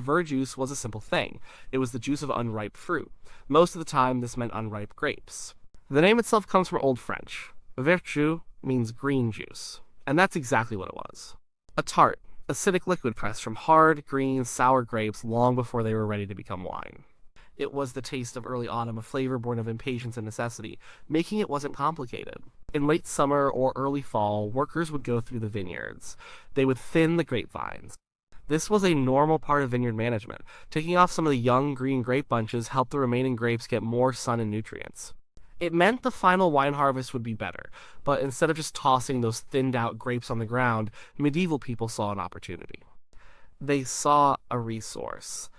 verjuice was a simple thing. It was the juice of unripe fruit. Most of the time, this meant unripe grapes. The name itself comes from Old French. Verjuice means green juice, and that's exactly what it was. A tart, acidic liquid pressed from hard, green, sour grapes long before they were ready to become wine. It was the taste of early autumn, a flavor born of impatience and necessity, making it wasn't complicated. In late summer or early fall, workers would go through the vineyards. They would thin the grapevines. This was a normal part of vineyard management. Taking off some of the young green grape bunches helped the remaining grapes get more sun and nutrients. It meant the final wine harvest would be better, but instead of just tossing those thinned out grapes on the ground, medieval people saw an opportunity. They saw a resource.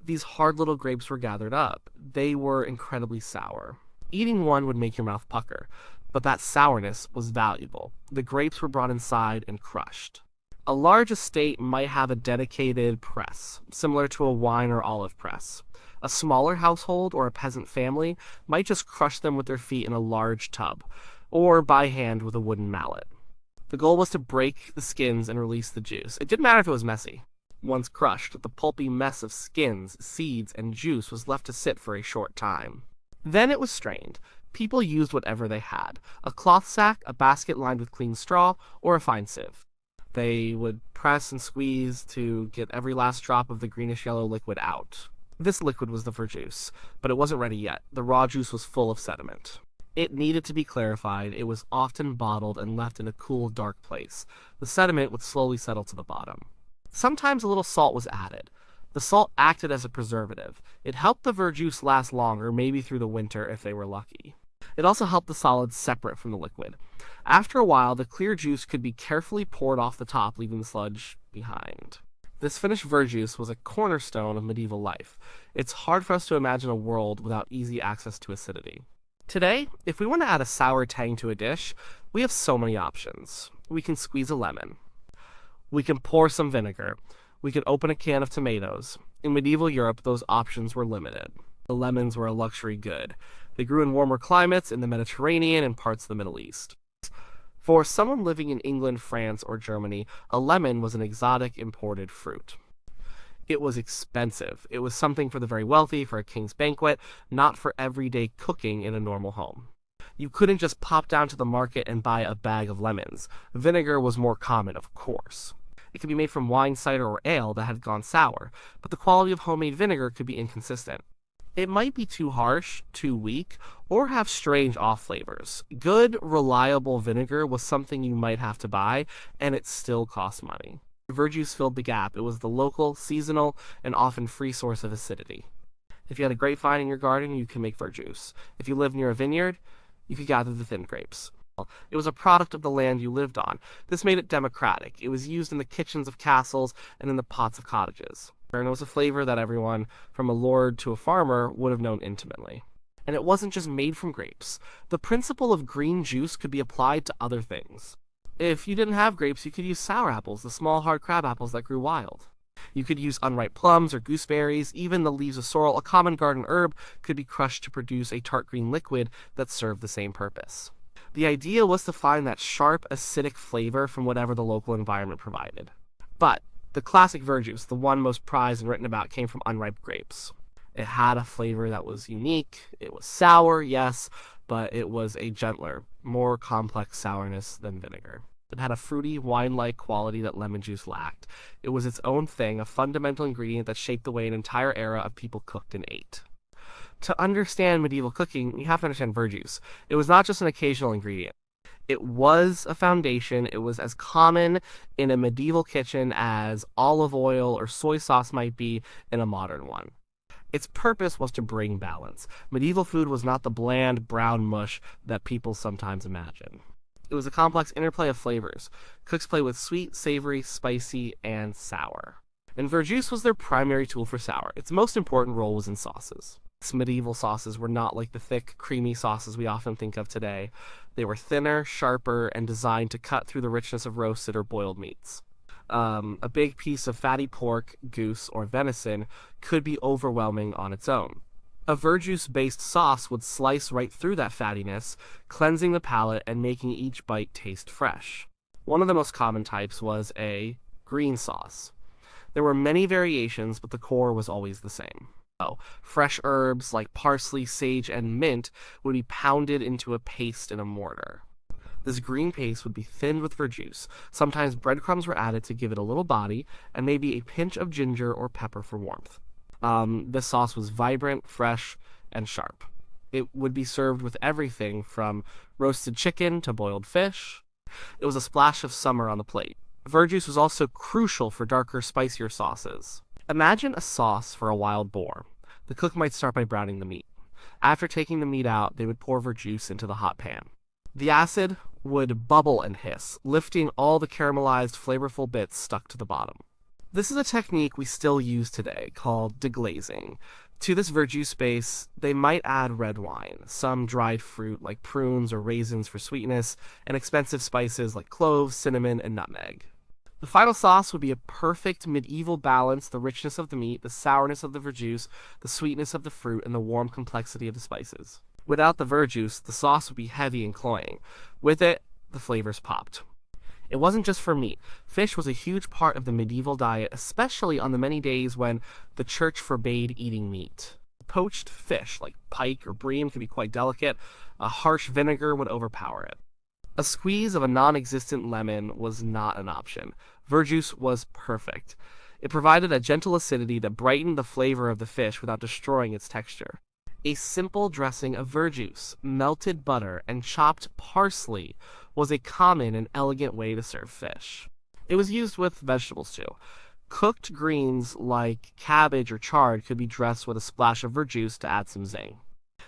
These hard little grapes were gathered up. They were incredibly sour. Eating one would make your mouth pucker, but that sourness was valuable. The grapes were brought inside and crushed. A large estate might have a dedicated press, similar to a wine or olive press. A smaller household or a peasant family might just crush them with their feet in a large tub, or by hand with a wooden mallet. The goal was to break the skins and release the juice. It didn't matter if it was messy. Once crushed, the pulpy mess of skins, seeds, and juice was left to sit for a short time. Then it was strained. People used whatever they had: a cloth sack, a basket lined with clean straw, or a fine sieve. They would press and squeeze to get every last drop of the greenish-yellow liquid out. This liquid was the verjuice, but it wasn't ready yet. The raw juice was full of sediment. It needed to be clarified. It was often bottled and left in a cool, dark place. The sediment would slowly settle to the bottom. Sometimes a little salt was added. The salt acted as a preservative. It helped the verjuice last longer, maybe through the winter if they were lucky. It also helped the solids separate from the liquid. After a while, the clear juice could be carefully poured off the top, leaving the sludge behind. This finished verjuice was a cornerstone of medieval life. It's hard for us to imagine a world without easy access to acidity. Today, if we want to add a sour tang to a dish, we have so many options. We can squeeze a lemon. We can pour some vinegar. We can open a can of tomatoes. In medieval Europe, those options were limited. The lemons were a luxury good. They grew in warmer climates in the Mediterranean and parts of the Middle East. For someone living in England, France, or Germany, a lemon was an exotic imported fruit. It was expensive. It was something for the very wealthy, for a king's banquet, not for everyday cooking in a normal home. You couldn't just pop down to the market and buy a bag of lemons. Vinegar was more common, of course. It could be made from wine, cider, or ale that had gone sour, but the quality of homemade vinegar could be inconsistent. It might be too harsh, too weak, or have strange off flavors. Good, reliable vinegar was something you might have to buy, and it still cost money. Verjuice filled the gap. It was the local, seasonal, and often free source of acidity. If you had a grapevine in your garden, you could make verjuice. If you lived near a vineyard, you could gather the thin grapes. It was a product of the land you lived on. This made it democratic. It was used in the kitchens of castles and in the pots of cottages. And it was a flavor that everyone, from a lord to a farmer, would have known intimately. And it wasn't just made from grapes. The principle of green juice could be applied to other things. If you didn't have grapes, you could use sour apples, the small hard crab apples that grew wild. You could use unripe plums or gooseberries. Even the leaves of sorrel, a common garden herb, could be crushed to produce a tart green liquid that served the same purpose. The idea was to find that sharp, acidic flavor from whatever the local environment provided. But the classic verjuice, the one most prized and written about, came from unripe grapes. It had a flavor that was unique. It was sour, yes, but it was a gentler, more complex sourness than vinegar. It had a fruity, wine-like quality that lemon juice lacked. It was its own thing, a fundamental ingredient that shaped the way an entire era of people cooked and ate. To understand medieval cooking, you have to understand verjuice. It was not just an occasional ingredient. It was a foundation. It was as common in a medieval kitchen as olive oil or soy sauce might be in a modern one. Its purpose was to bring balance. Medieval food was not the bland, brown mush that people sometimes imagine. It was a complex interplay of flavors. Cooks played with sweet, savory, spicy, and sour. And verjuice was their primary tool for sour. Its most important role was in sauces. Medieval sauces were not like the thick, creamy sauces we often think of today. They were thinner, sharper, and designed to cut through the richness of roasted or boiled meats. A big piece of fatty pork, goose, or venison could be overwhelming on its own. A verjuice-based sauce would slice right through that fattiness, cleansing the palate and making each bite taste fresh. One of the most common types was a green sauce. There were many variations, but the core was always the same. Fresh herbs like parsley, sage, and mint would be pounded into a paste in a mortar. This green paste would be thinned with verjuice. Sometimes breadcrumbs were added to give it a little body, and maybe a pinch of ginger or pepper for warmth. This sauce was vibrant, fresh, and sharp. It would be served with everything from roasted chicken to boiled fish. It was a splash of summer on the plate. Verjuice was also crucial for darker, spicier sauces. Imagine a sauce for a wild boar. The cook might start by browning the meat. After taking the meat out, they would pour verjuice into the hot pan. The acid would bubble and hiss, lifting all the caramelized, flavorful bits stuck to the bottom. This is a technique we still use today, called deglazing. To this verjuice base, they might add red wine, some dried fruit like prunes or raisins for sweetness, and expensive spices like cloves, cinnamon, and nutmeg. The final sauce would be a perfect medieval balance: the richness of the meat, the sourness of the verjuice, the sweetness of the fruit, and the warm complexity of the spices. Without the verjuice, the sauce would be heavy and cloying. With it, the flavors popped. It wasn't just for meat. Fish was a huge part of the medieval diet, especially on the many days when the church forbade eating meat. Poached fish, like pike or bream, could be quite delicate. A harsh vinegar would overpower it. A squeeze of a non-existent lemon was not an option. Verjuice was perfect. It provided a gentle acidity that brightened the flavor of the fish without destroying its texture. A simple dressing of verjuice, melted butter, and chopped parsley was a common and elegant way to serve fish. It was used with vegetables too. Cooked greens like cabbage or chard could be dressed with a splash of verjuice to add some zing.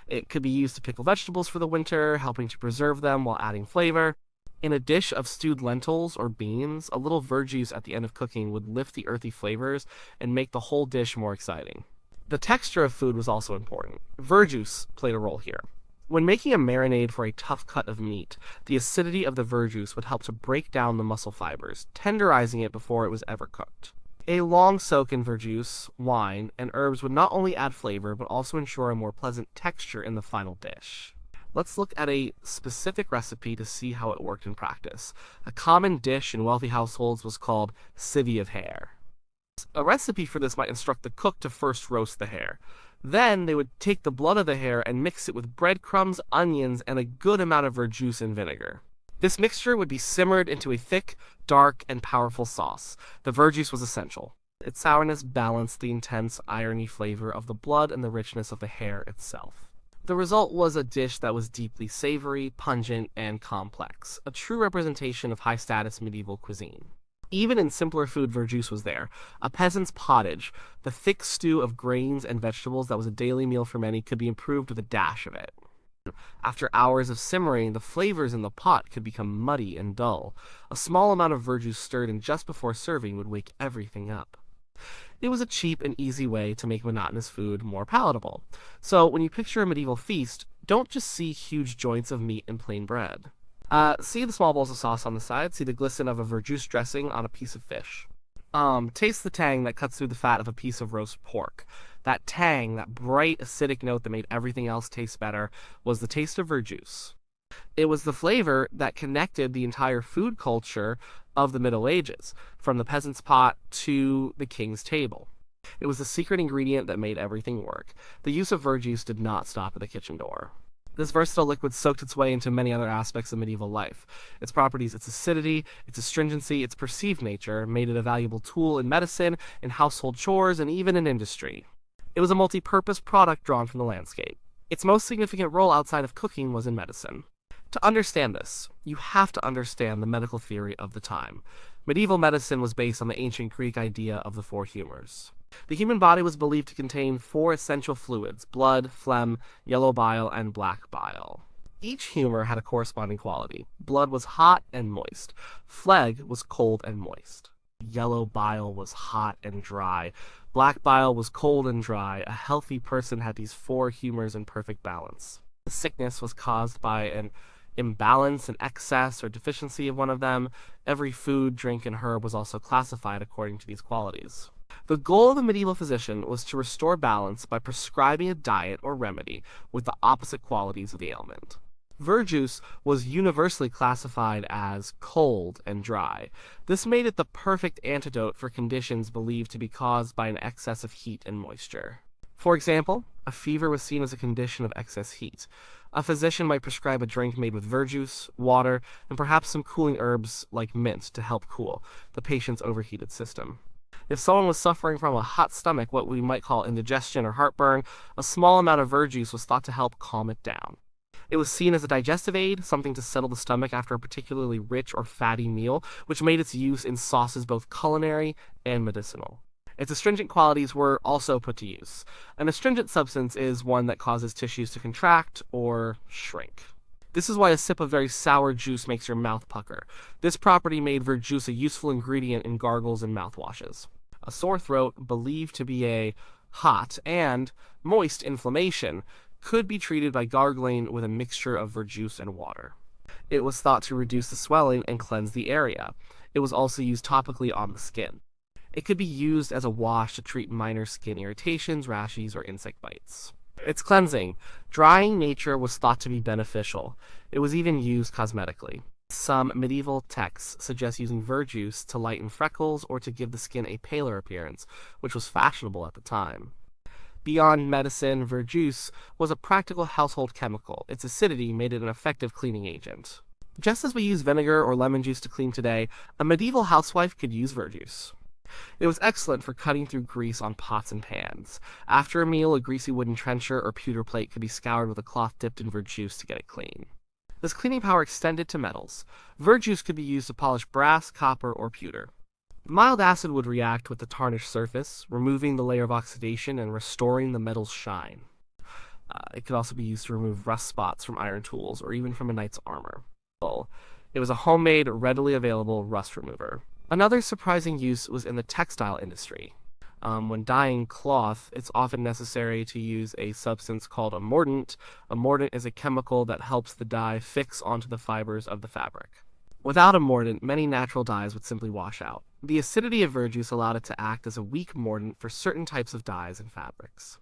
It could be used to pickle vegetables for the winter, helping to preserve them while adding flavor. In a dish of stewed lentils or beans, a little verjuice at the end of cooking would lift the earthy flavors and make the whole dish more exciting. The texture of food was also important. Verjuice played a role here. When making a marinade for a tough cut of meat, the acidity of the verjuice would help to break down the muscle fibers, tenderizing it before it was ever cooked. A long soak in verjuice, wine, and herbs would not only add flavor, but also ensure a more pleasant texture in the final dish. Let's look at a specific recipe to see how it worked in practice. A common dish in wealthy households was called civvy of hare. A recipe for this might instruct the cook to first roast the hare. Then they would take the blood of the hare and mix it with breadcrumbs, onions, and a good amount of verjuice and vinegar. This mixture would be simmered into a thick, dark, and powerful sauce. The verjuice was essential. Its sourness balanced the intense irony flavor of the blood and the richness of the hare itself. The result was a dish that was deeply savory, pungent, and complex, a true representation of high-status medieval cuisine. Even in simpler food, verjuice was there. A peasant's pottage, the thick stew of grains and vegetables that was a daily meal for many, could be improved with a dash of it. After hours of simmering, the flavors in the pot could become muddy and dull. A small amount of verjuice stirred in just before serving would wake everything up. It was a cheap and easy way to make monotonous food more palatable. So when you picture a medieval feast, don't just see huge joints of meat and plain bread. See the small bowls of sauce on the side. See the glisten of a verjuice dressing on a piece of fish. Taste the tang that cuts through the fat of a piece of roast pork. That tang, that bright acidic note that made everything else taste better, was the taste of verjuice. It was the flavor that connected the entire food culture of the Middle Ages, from the peasant's pot to the king's table. It was the secret ingredient that made everything work. The use of verjuice did not stop at the kitchen door. This versatile liquid soaked its way into many other aspects of medieval life. Its properties, its acidity, its astringency, its perceived nature made it a valuable tool in medicine, in household chores, and even in industry. It was a multi-purpose product drawn from the landscape. Its most significant role outside of cooking was in medicine. To understand this, you have to understand the medical theory of the time. Medieval medicine was based on the ancient Greek idea of the four humors. The human body was believed to contain four essential fluids: blood, phlegm, yellow bile, and black bile. Each humor had a corresponding quality. Blood was hot and moist. Phlegm was cold and moist. Yellow bile was hot and dry. Black bile was cold and dry. A healthy person had these four humors in perfect balance. The sickness was caused by an imbalance, an excess, or deficiency of one of them. Every food, drink, and herb was also classified according to these qualities. The goal of the medieval physician was to restore balance by prescribing a diet or remedy with the opposite qualities of the ailment. Verjuice was universally classified as cold and dry. This made it the perfect antidote for conditions believed to be caused by an excess of heat and moisture. For example, a fever was seen as a condition of excess heat. A physician might prescribe a drink made with verjuice, water, and perhaps some cooling herbs like mint to help cool the patient's overheated system. If someone was suffering from a hot stomach, what we might call indigestion or heartburn, a small amount of verjuice was thought to help calm it down. It was seen as a digestive aid, something to settle the stomach after a particularly rich or fatty meal, which made its use in sauces both culinary and medicinal. Its astringent qualities were also put to use. An astringent substance is one that causes tissues to contract or shrink. This is why a sip of very sour juice makes your mouth pucker. This property made verjuice a useful ingredient in gargles and mouthwashes. A sore throat, believed to be a hot and moist inflammation, could be treated by gargling with a mixture of verjuice and water. It was thought to reduce the swelling and cleanse the area. It was also used topically on the skin. It could be used as a wash to treat minor skin irritations, rashes, or insect bites. Its cleansing, drying nature was thought to be beneficial. It was even used cosmetically. Some medieval texts suggest using verjuice to lighten freckles or to give the skin a paler appearance, which was fashionable at the time. Beyond medicine, verjuice was a practical household chemical. Its acidity made it an effective cleaning agent. Just as we use vinegar or lemon juice to clean today, a medieval housewife could use verjuice. It was excellent for cutting through grease on pots and pans. After a meal, a greasy wooden trencher or pewter plate could be scoured with a cloth dipped in verjuice to get it clean. This cleaning power extended to metals. Verjuice could be used to polish brass, copper, or pewter. Mild acid would react with the tarnished surface, removing the layer of oxidation and restoring the metal's shine. It could also be used to remove rust spots from iron tools or even from a knight's armor. It was a homemade, readily available rust remover. Another surprising use was in the textile industry. When dyeing cloth, it's often necessary to use a substance called a mordant. A mordant is a chemical that helps the dye fix onto the fibers of the fabric. Without a mordant, many natural dyes would simply wash out. The acidity of verjuice allowed it to act as a weak mordant for certain types of dyes and fabrics.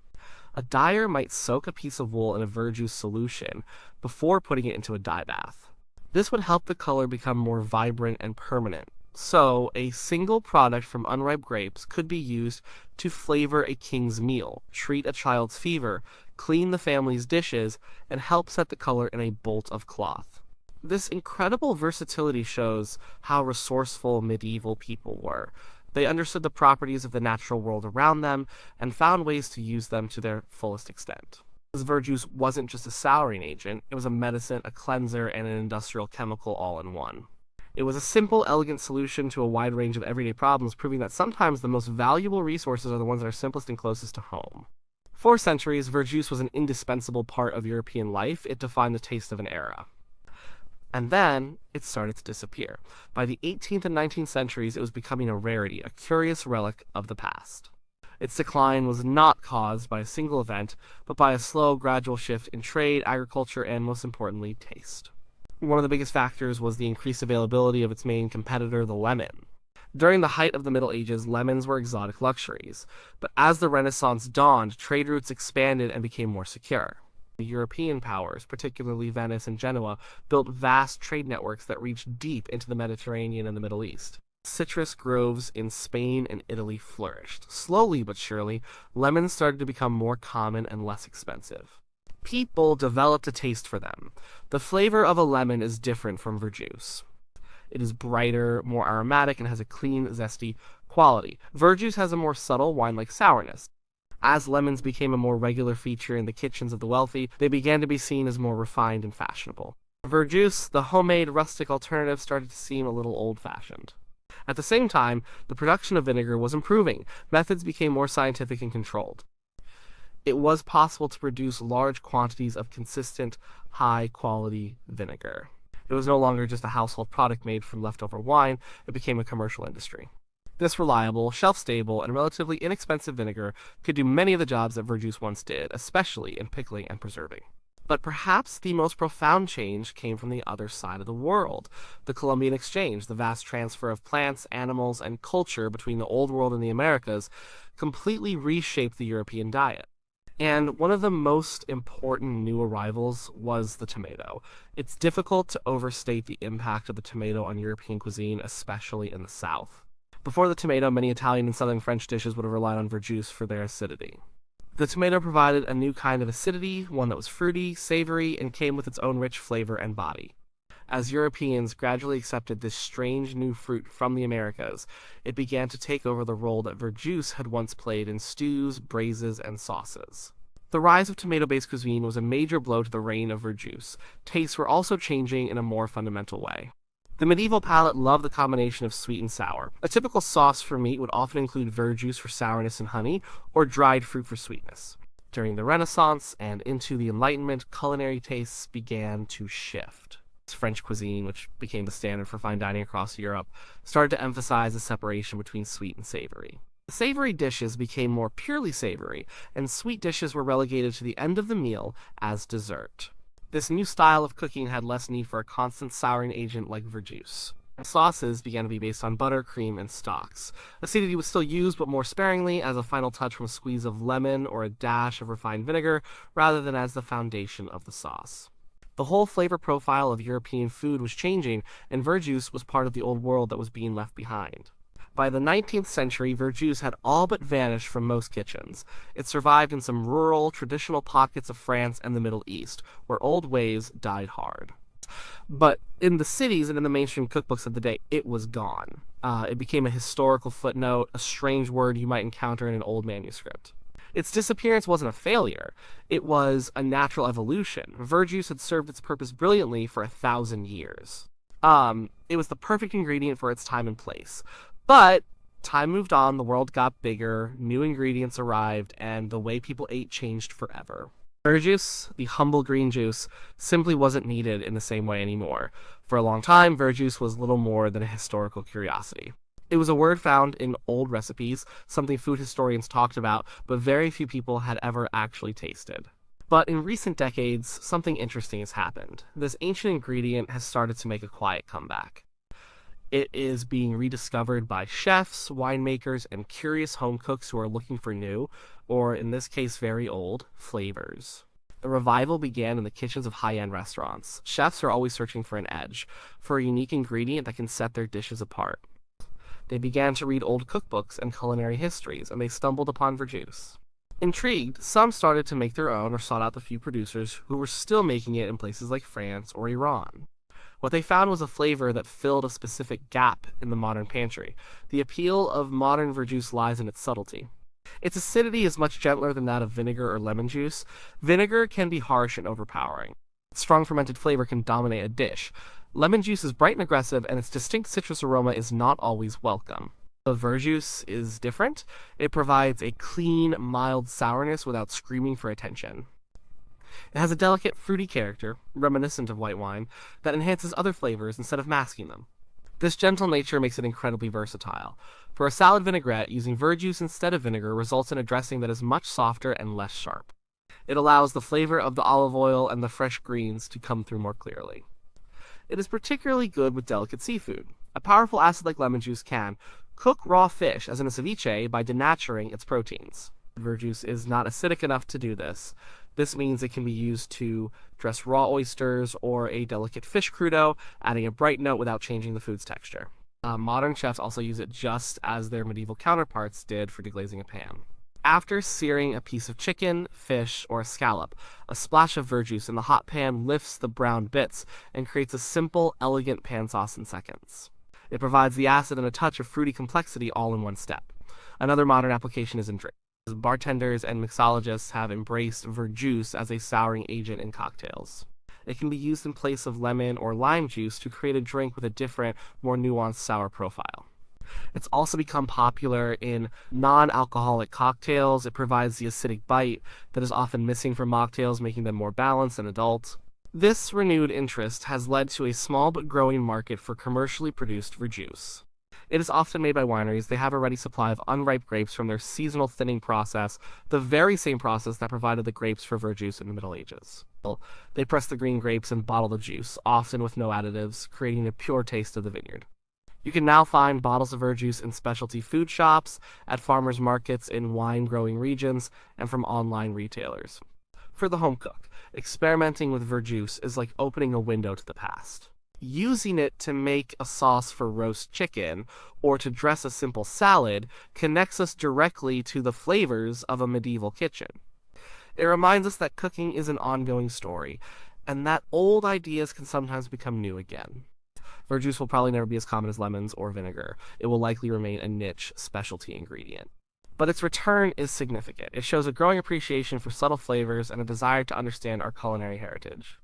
A dyer might soak a piece of wool in a verjuice solution before putting it into a dye bath. This would help the color become more vibrant and permanent. So, a single product from unripe grapes could be used to flavor a king's meal, treat a child's fever, clean the family's dishes, and help set the color in a bolt of cloth. This incredible versatility shows how resourceful medieval people were. They understood the properties of the natural world around them and found ways to use them to their fullest extent. Verjuice wasn't just a souring agent, it was a medicine, a cleanser, and an industrial chemical all in one. It was a simple, elegant solution to a wide range of everyday problems, proving that sometimes the most valuable resources are the ones that are simplest and closest to home. For centuries, verjuice was an indispensable part of European life. It defined the taste of an era. And then, it started to disappear. By the 18th and 19th centuries, it was becoming a rarity, a curious relic of the past. Its decline was not caused by a single event, but by a slow, gradual shift in trade, agriculture, and most importantly, taste. One of the biggest factors was the increased availability of its main competitor, the lemon. During the height of the Middle Ages, lemons were exotic luxuries, but as the Renaissance dawned, trade routes expanded and became more secure. The European powers, particularly Venice and Genoa, built vast trade networks that reached deep into the Mediterranean and the Middle East. Citrus groves in Spain and Italy flourished. Slowly but surely, lemons started to become more common and less expensive. People developed a taste for them. The flavor of a lemon is different from verjuice. It is brighter, more aromatic, and has a clean, zesty quality. Verjuice has a more subtle wine-like sourness. As lemons became a more regular feature in the kitchens of the wealthy, they began to be seen as more refined and fashionable. Verjuice, the homemade rustic alternative, started to seem a little old-fashioned. At the same time, the production of vinegar was improving. Methods became more scientific and controlled. It was possible to produce large quantities of consistent, high-quality vinegar. It was no longer just a household product made from leftover wine, it became a commercial industry. This reliable, shelf-stable, and relatively inexpensive vinegar could do many of the jobs that verjuice once did, especially in pickling and preserving. But perhaps the most profound change came from the other side of the world. The Columbian Exchange, the vast transfer of plants, animals, and culture between the Old World and the Americas, completely reshaped the European diet. And one of the most important new arrivals was the tomato. It's difficult to overstate the impact of the tomato on European cuisine, especially in the South. Before the tomato, many Italian and Southern French dishes would have relied on verjuice for their acidity. The tomato provided a new kind of acidity, one that was fruity, savory, and came with its own rich flavor and body. As Europeans gradually accepted this strange new fruit from the Americas, it began to take over the role that verjuice had once played in stews, braises, and sauces. The rise of tomato-based cuisine was a major blow to the reign of verjuice. Tastes were also changing in a more fundamental way. The medieval palate loved the combination of sweet and sour. A typical sauce for meat would often include verjuice for sourness and honey, or dried fruit for sweetness. During the Renaissance and into the Enlightenment, culinary tastes began to shift. French cuisine, which became the standard for fine dining across Europe, started to emphasize the separation between sweet and savory. Savory dishes became more purely savory, and sweet dishes were relegated to the end of the meal as dessert. This new style of cooking had less need for a constant souring agent like verjuice. Sauces began to be based on butter, cream, and stocks. Acidity was still used, but more sparingly, as a final touch from a squeeze of lemon or a dash of refined vinegar, rather than as the foundation of the sauce. The whole flavor profile of European food was changing, and verjuice was part of the old world that was being left behind. By the 19th century, verjuice had all but vanished from most kitchens. It survived in some rural, traditional pockets of France and the Middle East, where old ways died hard. But in the cities and in the mainstream cookbooks of the day, it was gone. It became a historical footnote, a strange word you might encounter in an old manuscript. Its disappearance wasn't a failure. It was a natural evolution. Verjuice had served its purpose brilliantly for 1,000 years. It was the perfect ingredient for its time and place. But time moved on, the world got bigger, new ingredients arrived, and the way people ate changed forever. Verjuice, the humble green juice, simply wasn't needed in the same way anymore. For a long time, verjuice was little more than a historical curiosity. It was a word found in old recipes, something food historians talked about, but very few people had ever actually tasted. But in recent decades, something interesting has happened. This ancient ingredient has started to make a quiet comeback. It is being rediscovered by chefs, winemakers, and curious home cooks who are looking for new, or in this case very old, flavors. The revival began in the kitchens of high-end restaurants. Chefs are always searching for an edge, for a unique ingredient that can set their dishes apart. They began to read old cookbooks and culinary histories, and they stumbled upon verjuice. Intrigued, some started to make their own or sought out the few producers who were still making it in places like France or Iran. What they found was a flavor that filled a specific gap in the modern pantry. The appeal of modern verjuice lies in its subtlety. Its acidity is much gentler than that of vinegar or lemon juice. Vinegar can be harsh and overpowering. Strong fermented flavor can dominate a dish. Lemon juice is bright and aggressive, and its distinct citrus aroma is not always welcome. The verjuice is different. It provides a clean, mild sourness without screaming for attention. It has a delicate, fruity character, reminiscent of white wine, that enhances other flavors instead of masking them. This gentle nature makes it incredibly versatile. For a salad vinaigrette, using verjuice instead of vinegar results in a dressing that is much softer and less sharp. It allows the flavor of the olive oil and the fresh greens to come through more clearly. It is particularly good with delicate seafood. A powerful acid like lemon juice can cook raw fish, as in a ceviche, by denaturing its proteins. Verjuice is not acidic enough to do this. This means it can be used to dress raw oysters or a delicate fish crudo, adding a bright note without changing the food's texture. Modern chefs also use it just as their medieval counterparts did for deglazing a pan. After searing a piece of chicken, fish, or a scallop, a splash of verjuice in the hot pan lifts the browned bits and creates a simple, elegant pan sauce in seconds. It provides the acid and a touch of fruity complexity all in one step. Another modern application is in drinks. Bartenders and mixologists have embraced verjuice as a souring agent in cocktails. It can be used in place of lemon or lime juice to create a drink with a different, more nuanced sour profile. It's also become popular in non-alcoholic cocktails. It provides the acidic bite that is often missing from mocktails, making them more balanced and adult. This renewed interest has led to a small but growing market for commercially produced verjuice. It is often made by wineries. They have a ready supply of unripe grapes from their seasonal thinning process, the very same process that provided the grapes for verjuice in the Middle Ages. They press the green grapes and bottle the juice, often with no additives, creating a pure taste of the vineyard. You can now find bottles of verjuice in specialty food shops, at farmers markets in wine-growing regions, and from online retailers. For the home cook, experimenting with verjuice is like opening a window to the past. Using it to make a sauce for roast chicken or to dress a simple salad connects us directly to the flavors of a medieval kitchen. It reminds us that cooking is an ongoing story, and that old ideas can sometimes become new again. Verjuice will probably never be as common as lemons or vinegar. It will likely remain a niche specialty ingredient. But its return is significant. It shows a growing appreciation for subtle flavors and a desire to understand our culinary heritage.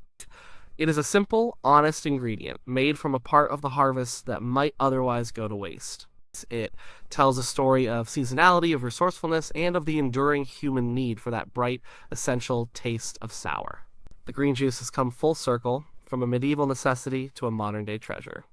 It is a simple, honest ingredient made from a part of the harvest that might otherwise go to waste. It tells a story of seasonality, of resourcefulness, and of the enduring human need for that bright, essential taste of sour. The green juice has come full circle, from a medieval necessity to a modern-day treasure.